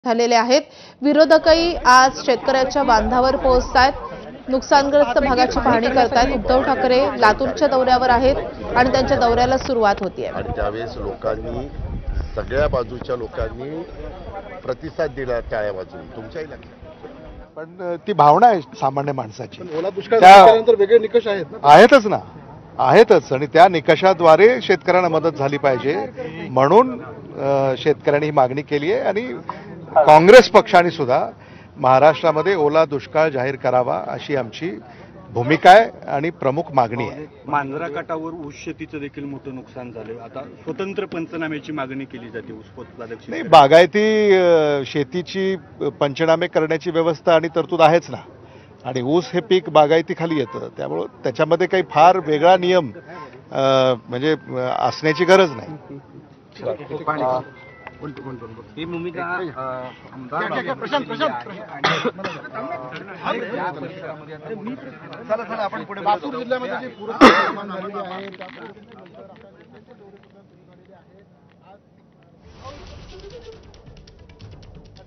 झालेले आहेत। विरोधकही आज शेतकऱ्यांच्या बांधावर पोहोचतात, नुकसानग्रस्त भागाची पाहणी करतात। उद्धव ठाकरे लातूरच्या दौऱ्यावर आहेत आणि त्यांच्या दौऱ्याला सुरुवात होतीये। आणि त्यावेळेस लोकांनी, सगळ्या बाजूच्या लोकांनी प्रतिसाद दिला टाळ्या वाजवून, तुमच्याही लक्षात। पण ती भावना आहे सामान्य माणसाची। ओला दुष्काळ झाल्यानंतर वेगळे निकष आहेतच ना, आहेतच, आणि त्या निकषाद्वारे शेतकऱ्यांना मदत झाली पाहिजे म्हणून शेतकऱ्यांनी ही मागणी केली आहे। आणि काँग्रेस पक्षाने सुद्धा महाराष्ट्रामध्ये ओला दुष्काळ जाहीर करावा अशी आमची भूमिका आहे आणि प्रमुख मागणी आहे। मांजरा काठावर ऊस शेतीचं देखील मोठं नुकसान झालं, आता स्वतंत्र पंचनाम्याची मागणी केली जाते ऊस उत्पादक नाही, बागायती शेतीची पंचनामे करण्याची व्यवस्था आणि तरतूद आहेच ना, आणि ऊस हे पीक बागायती खाली येतं, त्यामुळं त्याच्यामध्ये काही फार वेगळा नियम म्हणजे असण्याची गरज नाही। ही भूमिका आपण पुढे लातूर जिल्ह्यामध्ये जी पूरस्थिती निर्माण झालेली आहे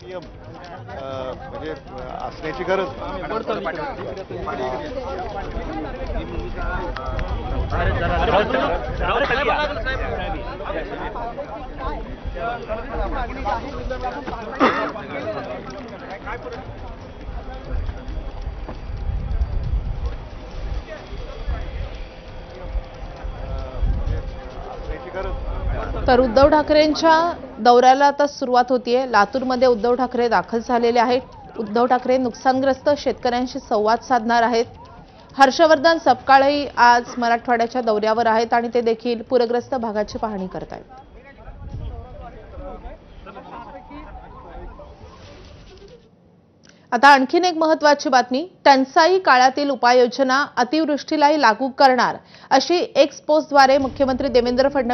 नियम म्हणजे असण्याची गरज तर उद्धव ठाकरेंच्या दौऱ्याला आता सुरुवात होतीये। लातूरमध्ये उद्धव ठाकरे दाखल झालेले आहेत। उद्धव ठाकरे नुकसानग्रस्त शेतकऱ्यांशी संवाद साधणार आहेत। हर्षवर्धन सपकाळही आज मराठवाड्याच्या दौऱ्यावर आहेत आणि ते देखील पूरग्रस्त भागाची पाहणी करत आहेत। आता आणखीन एक महत्त्वाची बातमी, टंचाई काळातील उपाययोजना अतिवृष्टीलाही लागू करणार अशी एक्स पोस्टद्वारे मुख्यमंत्री देवेंद्र फडणवीस